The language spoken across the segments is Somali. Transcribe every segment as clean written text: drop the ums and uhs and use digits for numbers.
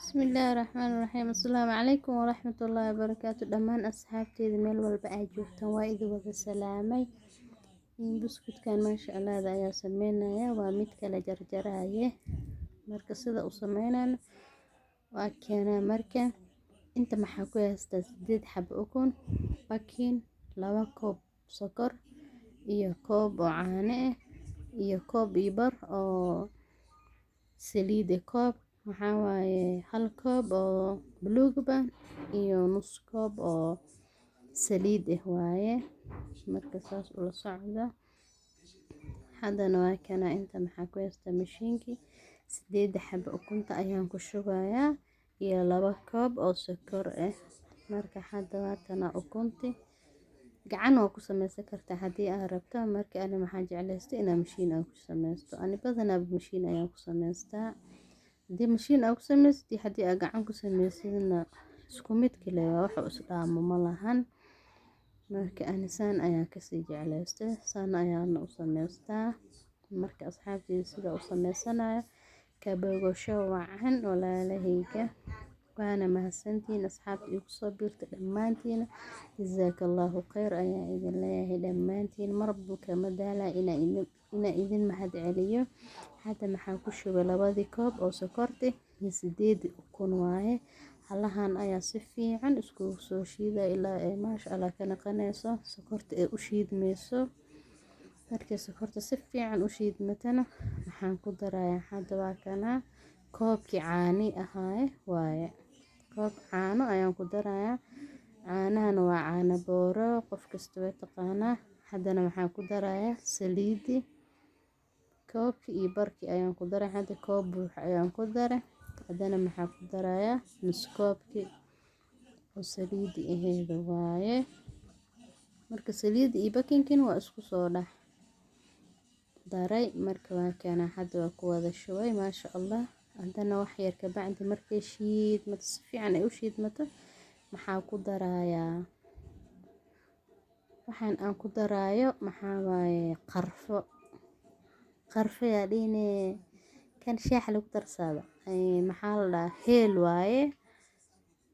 Bismillaahi Raxmaani Raxiim. Assalaamu calaykum waraxmatullaahi wabarakaatu. Dhammaan asxaabteyda meel walba ay joogtaan waa idin wada salaamay. Buskudkan maasha Allah ayaa sameynaya waa mid kala jarjaraye. Marka sida u sameynayna waa keenaa marka inta maxaa ku haystaa 8 xabo ukun, bakin, 2 koob sokor iyo koob oo caano ah iyo koob iyo bar oo saliid koob waxaa waaye 1 koob oo buluug baan iyo nus koob oo saliid waaye marka saas ula socda hadana waa kana inta maxaa ku haystaa mashiinki 8 xabo ukunta ayaan ku shubayaa iyo 2 koob oo sokor marka hadda waa kana ukunti gacan waa ku sameysan kartaa hadii aad rabto marka ana maxaa jeclaystay inaan mashiin aan ku sameysto ani badanaa mashiin ayaan ku sameystaa hadii mashiin aad ku sameysatid hadii aad gacan ku sameysidna isku mid kale waa wax is dhaamo malahan marka ani saan ayaan kasii jeclaystay saan ayaan u sameystaa marka asxaabteyda sida u sameysanayo ka bogasho wacan walaalahayga waana mahadsantiin asxaabta igu soo biirta dhamaantiin jazakallahu khayr ayaan idin leeyahay dhamaantiin marba kama daalaa ina idin mahad celiyo hadda maxaa ku shubay 2 koob oo sokorta iyo 8 ukun waaye halahan ayaa si fiican isku soo shiiday ilaa ay maasha Allah ka naqanayso sokorta ay u shiidmayso markay sokorta si fiican u shiidmatana waxaan ku darayaa hadda waa kana koobkii caani ahaa waaye koob caano ayaan ku darayaa caanahana waa caano booro qof kasta way taqaanaa hadana waxaan ku darayaa saliidi koobkii iyo barkii ayaan ku daray hadda koob buux ayaan ku daray hadana maxaa ku darayaa nus koobkii oo saliidi aheyd waaye marka saliidi iyo bakinkin waa isku soo dhax daray marka waa kana hadda waa ku wada shubay maasha Allah hadana wax yar ka bacdi markay shiidmato si fiican ay u shiidmato maxaa ku darayaa waxaan aan ku daraayo maxaa waaye qarfo yaa dhine kan shaax lagu darsado maxaa la heel waaye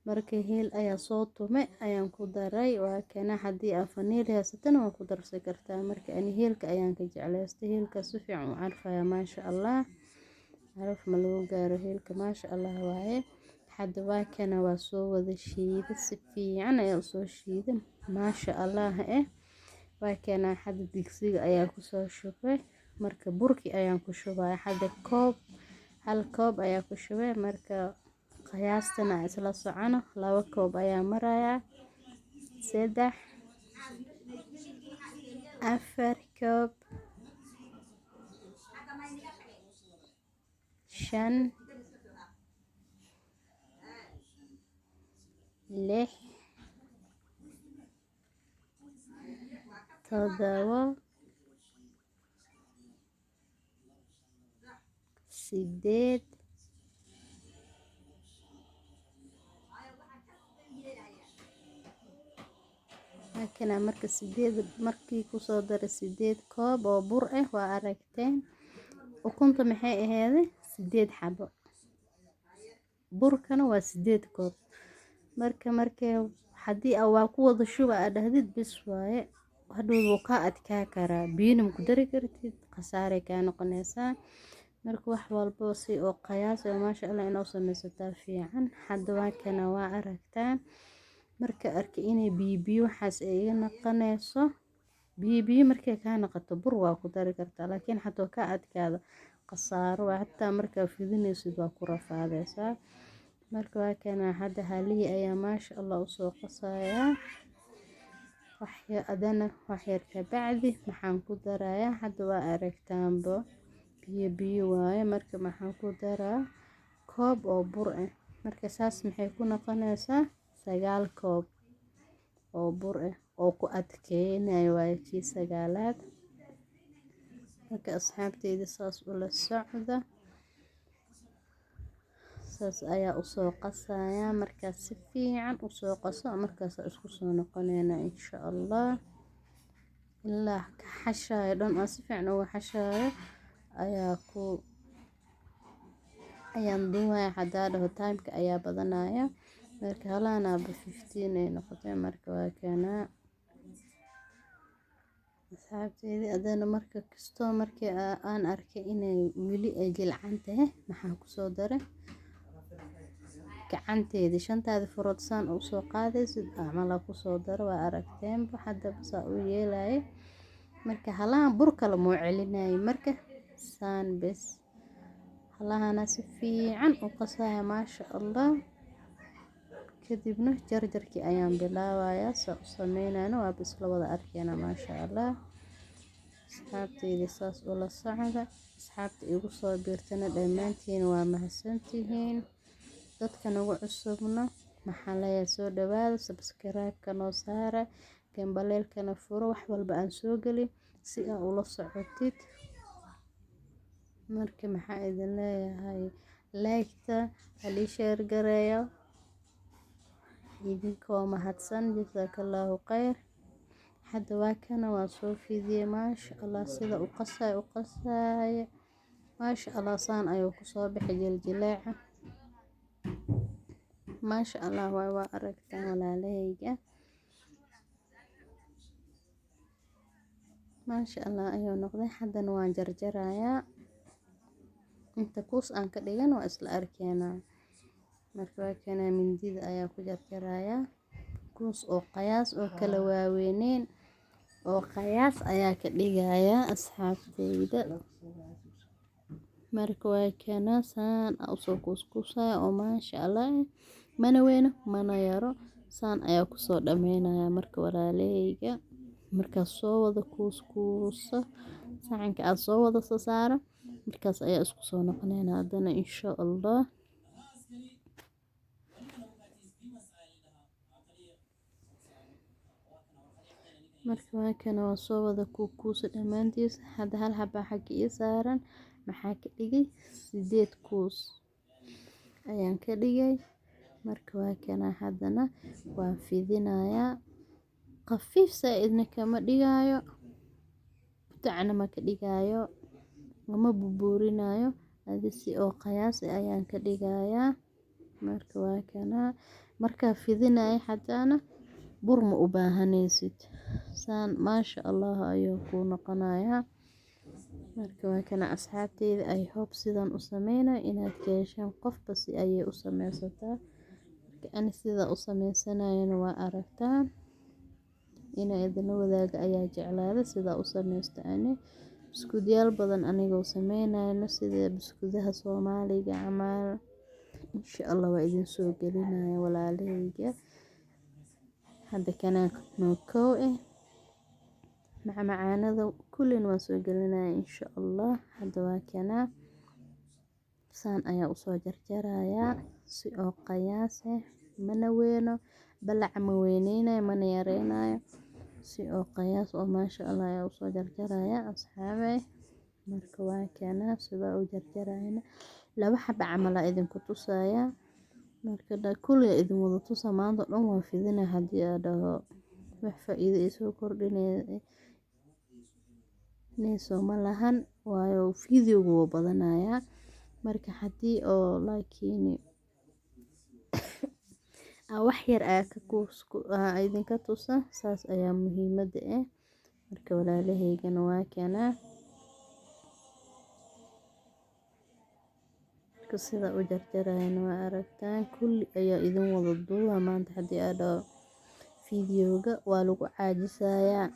markay heel ayaa soo tumay ayaan ku daray waa kana hadii aad vanil haysatana waa ku darsan kartaa marka ani heelka ayaan ka jeclaystay heelka si fiican u carfaya maasha Allah caraf ma lagu gaaro heelka maasha Allah waaye hadda waa kana waa soo wada shiiday si fiican ayaa u soo shiiday maasha Allah waa kana hadda digsiga ayaa ku soo shubay marka burki ayaan ku shubay hadda koob 1 koob ayaa ku shubay marka qiyaastana isla socono 2 koob ayaa marayaa 3 4 koob 5 6 7 8 kana marka 8 markii ku soo daray 8 koob oo bur waa aragteen ukunta maxay aheeday 8 xabo burkana waa 8 koob markay hadii waa ku wada shuba aad dhahdid bis waaye hadhow wuu ka adkaa karaa biyana ku dari kartid qasaare ka noqonaysaa marka wax walbo si oo qiyaas maasha Allah inoo sameysata fiican hadda waa kana waa aragtaan marka arki inay biyo waxaas ay naqanayso biyo markay ka naqato bur waa ku dari kartaa laakiin hadoo ka adkaado qasaaro hatta marka fidinaysid waa ku rafaadaysaa marka waa kana hadda halihi ayaa maasha Allah u soo qasaya wax yar ka bacdi maxaan ku darayaa hadda waa aragtaanbo biyo waaye marka maxaan ku daraa koob oo bur marka saas maxay ku noqonaysaa 9 koob oo bur oo ku adkeenayo waaye kii 9aad marka asxaabteyda saas ula socda saas ayaa u soo qasaya marka si fiican u soo qaso markaas isku soo noqonayna insha Allah ilaa ka xashayo dhan si fiican uga xashayo ayaa ku ayaan duubaya hadaa dhaho timeka ayaa badanaya marka halahan aba 15 ay noqotay marka waa kana asxaabteyda adana marka kasto markii aan arkay inay wili ay jilcan tahay maxaan ku soo daray gacanteeda shantaada furood saan u soo qaadaysid camal ku soo daro waa aragteen hadda basa u yeelay marka halahan bur kale moo celinay marka saan bes halahana si fiican u qasaya maasha Allah kadibna jarjarkii ayaan bilaabaya soo sameynayna waa bis la wada arkayna maasha Allah asxaabteyda saas oo la socda asxaabta igu soo biirtana dhamaantiin waa mahadsantihiin dadka nagu cusubna maxaa la soo dhawaada subscribe-ka noo saara gambaleelkana furo wax walba aan soo galin si aad ula socotid marka maxaa idin leeyahay like-ta hali share gareeyo idinkoo mahadsan jazakallahu khayr hadda waa kana waa soo fidiyay maasha Allah sida u qasay maasha Allah saan ayuu ku soo bixi jiljileeca maasha Allah waa aragtaan walaalahayga maasha Allah ayuu noqday hadana waan jarjarayaa inta kuus aan ka dhigan waa isla arkayna marka waa kana mindida ayaa ku jarjarayaa kuus oo qiyaas oo kala waaweyneen oo qiyaas ayaa ka dhigaya asxaabteyda marka waa kana saan u soo kuskusaya oo maasha Allah mana weyno mana yaro saan ayaa ku soo dhameynaya marka walaalahayga marka soo wada kuskuusa saxanka aad soo wada saara markaas ayaa isku soo noqonayna hadana insha Allah marka waa kana waa soo wada kuusa dhamaantiis hada hal xaba xagga ii saaran maxaa ka dhigay 8 kuus ayaan ka dhigay marka waa kana hadana waan fidinayaa qafiif saaidna kama dhigayo tacna ma ka dhigayo ama buburinayo adisi oo qiyaas ayaan ka dhigayaa marka waa kana marka fidinay hadana bur ma u baahanaysid saan maasha Allah ayuu ku noqonayaa marka waa kana asxaabteyda I hope sidan u sameynay inaad ka heshaan qofba si ayay u sameysata marka ani sida u sameysanayna waa aragtaan inay idin wadaaga ayaa jeclaada sida u sameysta ani biskuudyaal badan anigoo sameynayna sida biskuudaha Soomaaliga camal insha Allah waa idin soo gelinaya walaalahayga hadda kana koow macmacaanada kullin waa soo gelinaya insha Allah hadda waa kana saan ayaa u soo jarjarayaa si oo qiyaas mana weyno balac ma weyneynayo mana yareynayo si oo qiyaas oo maasha Allah ayaa u soo jarjarayaa asxaabay marka waa kana sida u jarjarayna laba xaba camal idinku tusaya marka kulli idin wada tusa maanta dhan waa fidina hadii aad dhaho wax faa'iido ay soo kordhinayso malahan waayo video-gu wuu badanayaa marka hadii oo laakiin wax yar idinka tusa saas ayaa muhiimada marka walaalahaygana waa kana marka sida u jarjarayna waa aragtaan kulli ayaa idin wada duuba maanta hadii aad dhaho video-ga waa lagu caajisayaa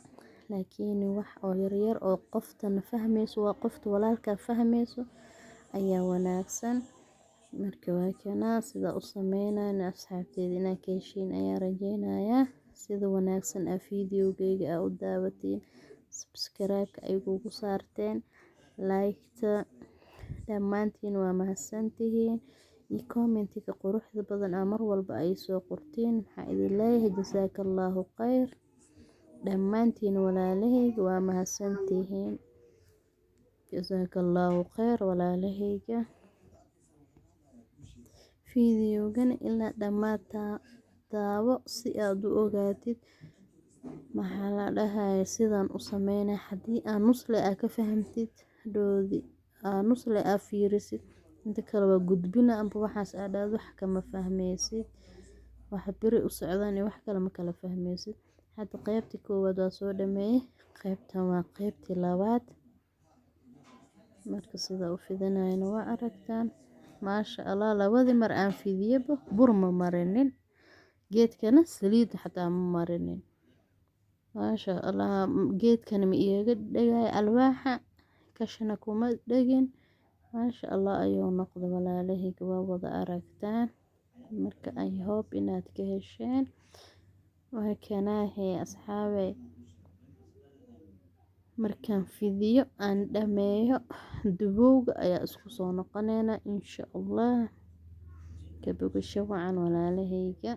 laakiin wax oo yar oo qoftana fahmayso waa qofta walaalka fahmayso ayaa wanaagsan marka waa kana sida u sameynayna asxaabteyda inaa ka heshiin ayaa rajeynayaa sida wanaagsan video-gayga u daawatiin subscribe-ka ay kugu saarteen like-ta dhamaantiin waa mahadsantihiin iyo comment-ka quruxda badan mar walba ay soo qortiin maxaa idin leeyahay jazakallahu khayr dhamaantiin walaalahayga waa mahadsantihiin jazakallahu khayr walaalahayga video-gan ilaa dhamaata daawo si aad u ogaatid maxaa la dhahay sidan u sameynay hadii aan nusle ka fahamtid doodi nusle fiirisid inta kale waa gudbina amba waxaas aad wax kama fahmaysid waxa biri u socdaan iyo wax kale ma kala fahmaysid hadda qaybtii koowaad waa soo dhameeyay qaybtan waa qaybtii labaad marka sida u fidinayna waa aragtaan maasha Allah labadii mar aan fidiyaba bur ma marinin geedkana saliid xataa ma marinin maasha Allah geedkana ma iyaga dhagay alwaaxa kashana kuma dhagin maasha Allah ayuu noqdo walaalahayga waa wada aragtaan marka I hope inaad ka hesheen waa kanaahay asxaabay markaan fidiyo aan dhameeyo dubowga ayaa isku soo noqonayna insha Allah ka bogasho wacan walaalahayga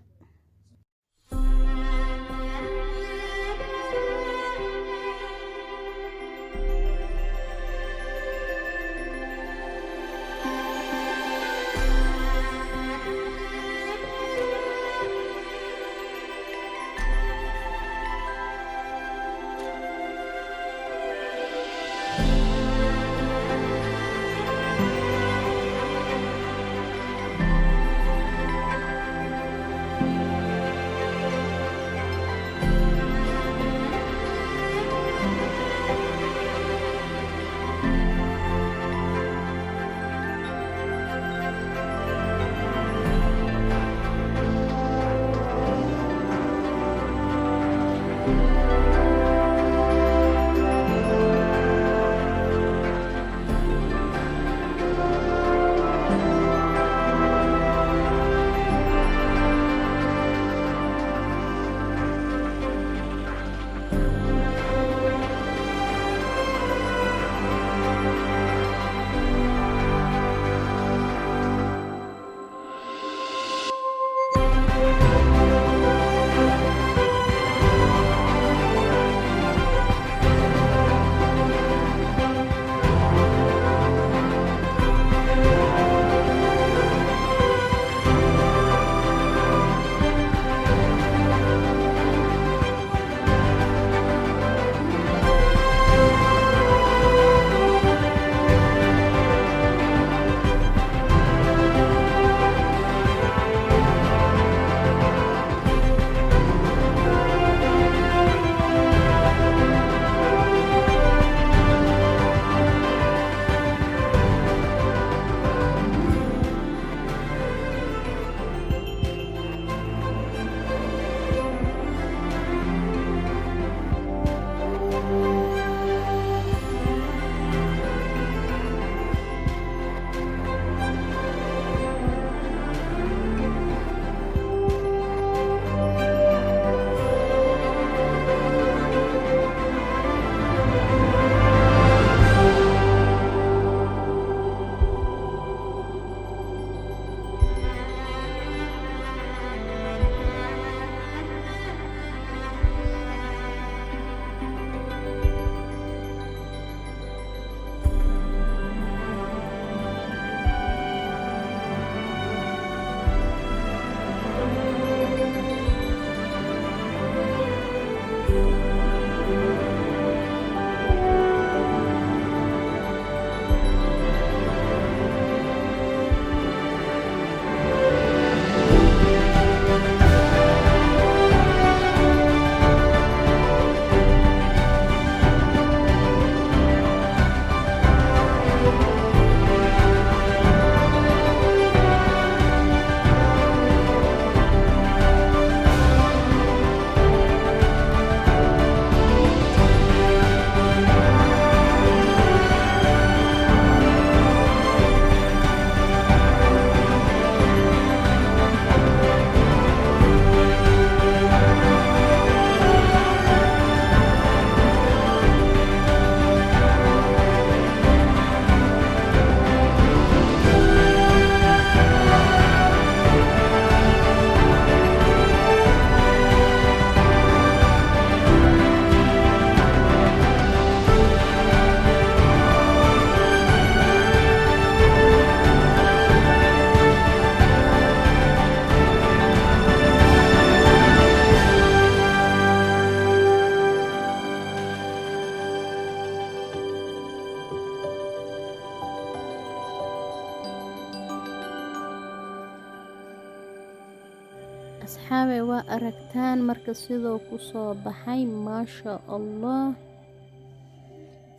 asxaabey waa aragtaan marka sidoo ku soo baxay maasha allah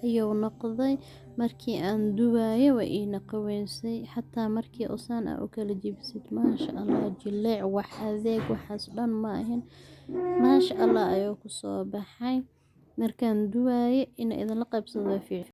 ayuu noqday markii aan dubayo waa ii naqaweysay xataa markii usaan u kala jibisid maasha allah jileec wax adeeg waxaas dhan ma ahin maasha allah ayuu ku soo baxay markaan dubayo in idin la qaybsado waa fiican.